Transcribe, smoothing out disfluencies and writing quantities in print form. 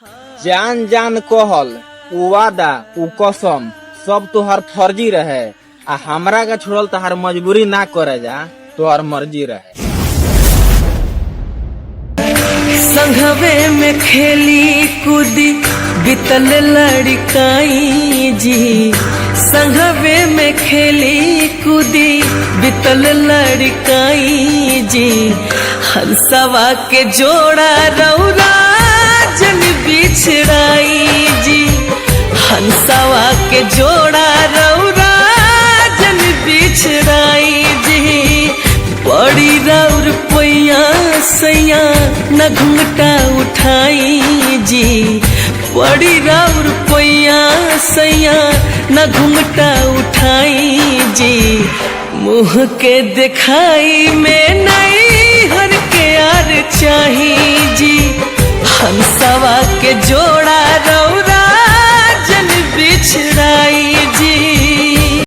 जान जान कहल उ वादा उ कसम सब तोहर फर्जी रहे आ हमरा के छोड़ल तोहर मजबूरी ना करे जा तोहर मर्जी रहे। संघवे में खेली कूदी बितल लड़काई जी, संघवे में खेली कूदी बितल लड़काई जी। हंसवा के जोड़ा रौरा जन बिछड़ाई जी, हंसवा के जोड़ा रौरा जन बिछड़ाई जी। बड़ी रौर पैया सैया न घुंघटा उठाई जी, बड़ी रौर पैया सैया न घुंघटा उठाई जी। मुँह के दिखाई में नहीं हर के यार चाही जी। हंसवा के जोड़ा रौरा जन बिछड़ाई जी।